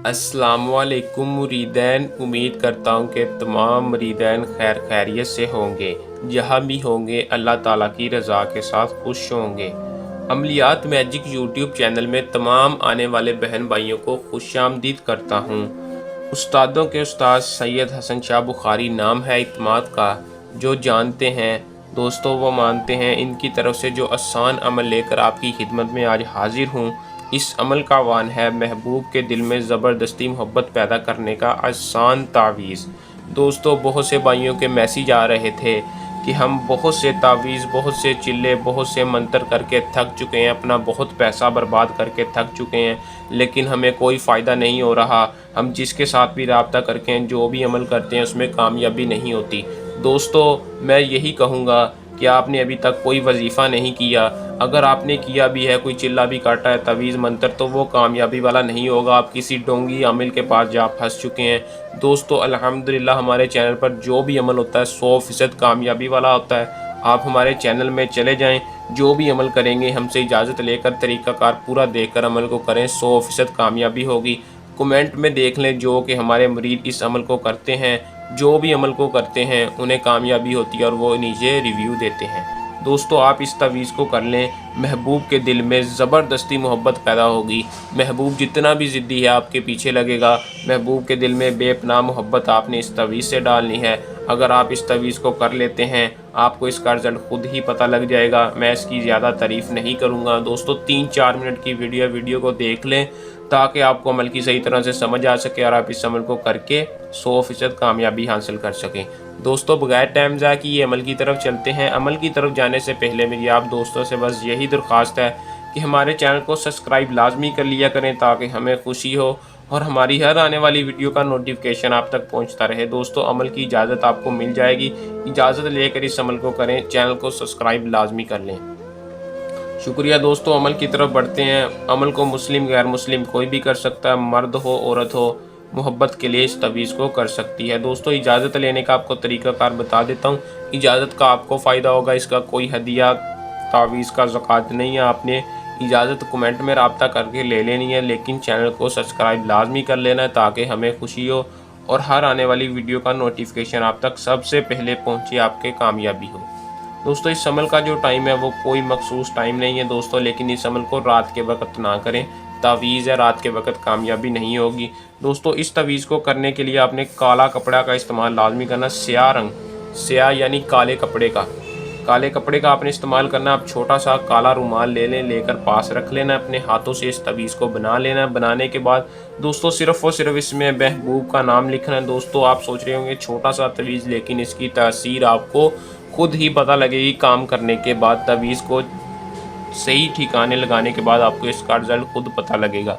السلام علیکم مریدین، امید کرتا ہوں کہ تمام مریدین خیر خیریت سے ہوں گے، جہاں بھی ہوں گے اللہ تعالیٰ کی رضا کے ساتھ خوش ہوں گے۔ عملیات میجک یوٹیوب چینل میں تمام آنے والے بہن بھائیوں کو خوش آمدید کرتا ہوں۔ استادوں کے استاد سید حسن شاہ بخاری نام ہے اعتماد کا، جو جانتے ہیں دوستوں وہ مانتے ہیں۔ ان کی طرف سے جو آسان عمل لے کر آپ کی خدمت میں آج حاضر ہوں، اس عمل کا عنوان ہے محبوب کے دل میں زبردستی محبت پیدا کرنے کا آسان تعویذ۔ دوستو، بہت سے بھائیوں کے میسیج آ رہے تھے کہ ہم بہت سے تعویذ، بہت سے چلے، بہت سے منتر کر کے تھک چکے ہیں، اپنا بہت پیسہ برباد کر کے تھک چکے ہیں، لیکن ہمیں کوئی فائدہ نہیں ہو رہا۔ ہم جس کے ساتھ بھی رابطہ کر کے جو بھی عمل کرتے ہیں اس میں کامیابی نہیں ہوتی۔ دوستو، میں یہی کہوں گا کہ آپ نے ابھی تک کوئی وظیفہ نہیں کیا۔ اگر آپ نے کیا بھی ہے، کوئی چلا بھی کاٹا ہے تعویذ منتر، تو وہ کامیابی والا نہیں ہوگا، آپ کسی ڈونگی عامل کے پاس جا پھنس چکے ہیں۔ دوستو، الحمدللہ ہمارے چینل پر جو بھی عمل ہوتا ہے 100% کامیابی والا ہوتا ہے۔ آپ ہمارے چینل میں چلے جائیں، جو بھی عمل کریں گے ہم سے اجازت لے کر طریقہ کار پورا دیکھ کر عمل کو کریں، 100% کامیابی ہوگی۔ کمنٹ میں دیکھ لیں جو کہ ہمارے مرید اس عمل کو کرتے ہیں، جو بھی عمل کو کرتے ہیں انہیں کامیابی ہوتی ہے اور وہ نیچے ریویو دیتے ہیں۔ دوستو، آپ اس تعویذ کو کر لیں، محبوب کے دل میں زبردستی محبت پیدا ہوگی۔ محبوب جتنا بھی ضدی ہے آپ کے پیچھے لگے گا۔ محبوب کے دل میں بے پناہ محبت آپ نے اس تعویذ سے ڈالنی ہے۔ اگر آپ اس تعویذ کو کر لیتے ہیں، آپ کو اس کا رزلٹ خود ہی پتہ لگ جائے گا۔ میں اس کی زیادہ تعریف نہیں کروں گا۔ دوستو، 3-4 منٹ کی ویڈیو کو دیکھ لیں تاکہ آپ کو عمل کی صحیح طرح سے سمجھ آ سکے اور آپ اس عمل کو کر کے 100% کامیابی حاصل کر سکیں۔ دوستو، بغیر ٹائم ضائع کیے عمل کی طرف چلتے ہیں۔ عمل کی طرف جانے سے پہلے میری آپ دوستوں سے بس یہی درخواست ہے کہ ہمارے چینل کو سبسکرائب لازمی کر لیا کریں تاکہ ہمیں خوشی ہو اور ہماری ہر آنے والی ویڈیو کا نوٹیفیکیشن آپ تک پہنچتا رہے۔ دوستو، عمل کی اجازت آپ کو مل جائے گی، اجازت لے کر اس عمل کو کریں، چینل کو سبسکرائب لازمی کر لیں۔ شکریہ دوستو، عمل کی طرف بڑھتے ہیں۔ عمل کو مسلم غیر مسلم کوئی بھی کر سکتا ہے، مرد ہو عورت ہو، محبت کے لیے اس تعویذ کو کر سکتی ہے۔ دوستو، اجازت لینے کا آپ کو طریقہ کار بتا دیتا ہوں۔ اجازت کا آپ کو فائدہ ہوگا، اس کا کوئی ہدیہ تعویذ کا زکوٰۃ نہیں ہے۔ آپ نے اجازت کمنٹ میں رابطہ کر کے لے لینی ہے، لیکن چینل کو سبسکرائب لازمی کر لینا ہے تاکہ ہمیں خوشی ہو اور ہر آنے والی ویڈیو کا نوٹیفیکیشن آپ تک سب سے پہلے پہنچے، آپ کے کامیابی ہو۔ دوستو، اس عمل کا جو ٹائم ہے وہ کوئی مخصوص ٹائم نہیں ہے دوستو، لیکن اس عمل کو رات کے وقت نہ کریں۔ تعویذ ہے، رات کے وقت کامیابی نہیں ہوگی۔ دوستو، اس تعویذ کو کرنے کے لیے آپ نے کالا کپڑا کا استعمال لازمی کرنا، سیاہ رنگ، سیاہ یعنی کالے کپڑے کا آپ نے استعمال کرنا۔ آپ چھوٹا سا کالا رومال لے لیں، لے کر پاس رکھ لینا، اپنے ہاتھوں سے اس تعویذ کو بنا لینا۔ بنانے کے بعد دوستو صرف اور صرف اس میں محبوب کا نام لکھنا ہے۔ دوستو، آپ سوچ رہے ہوں گے چھوٹا سا تعویذ، لیکن اس کی تاثیر آپ کو خود ہی پتہ لگے گی کام کرنے کے بعد۔ تعویذ کو صحیح ٹھکانے لگانے کے بعد آپ کو اس کا رزلٹ خود پتہ لگے گا۔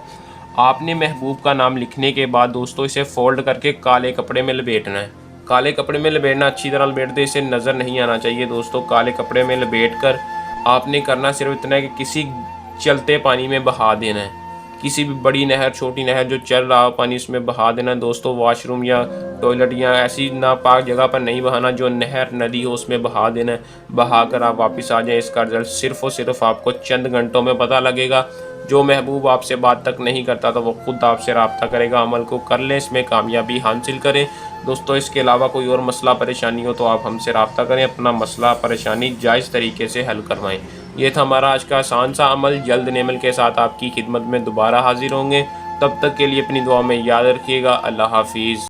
آپ نے محبوب کا نام لکھنے کے بعد دوستو اسے فولڈ کر کے کالے کپڑے میں لپیٹنا ہے۔ کالے کپڑے میں لپیٹنا، اچھی طرح لپیٹ دیں، اسے نظر نہیں آنا چاہیے۔ دوستو، کالے کپڑے میں لپیٹ کر آپ نے کرنا صرف اتنا ہے کہ کسی چلتے پانی میں بہا دینا ہے۔ کسی بھی بڑی نہر، چھوٹی نہر جو چل رہا ہو پانی، اس میں بہا دینا۔ دوستو، واش روم یا ٹوائلٹ یا ایسی ناپاک جگہ پر نہیں بہانا، جو نہر ندی ہو اس میں بہا دینا ہے۔ بہا کر آپ واپس آ جائیں، اس کا رزلٹ صرف اور صرف آپ کو چند گھنٹوں میں پتہ لگے گا۔ جو محبوب آپ سے بات تک نہیں کرتا تو وہ خود آپ سے رابطہ کرے گا۔ عمل کو کر لیں، اس میں کامیابی حاصل کریں۔ دوستو، اس کے علاوہ کوئی اور مسئلہ پریشانی ہو تو آپ ہم سے رابطہ کریں، اپنا مسئلہ پریشانی جائز طریقے سے حل کروائیں۔ یہ تھا ہمارا آج کا آسان سا عمل۔ جلد نئے عمل کے ساتھ آپ کی خدمت میں دوبارہ حاضر ہوں گے۔ تب تک کے لیے اپنی دعا میں یاد رکھیے گا۔ اللہ حافظ۔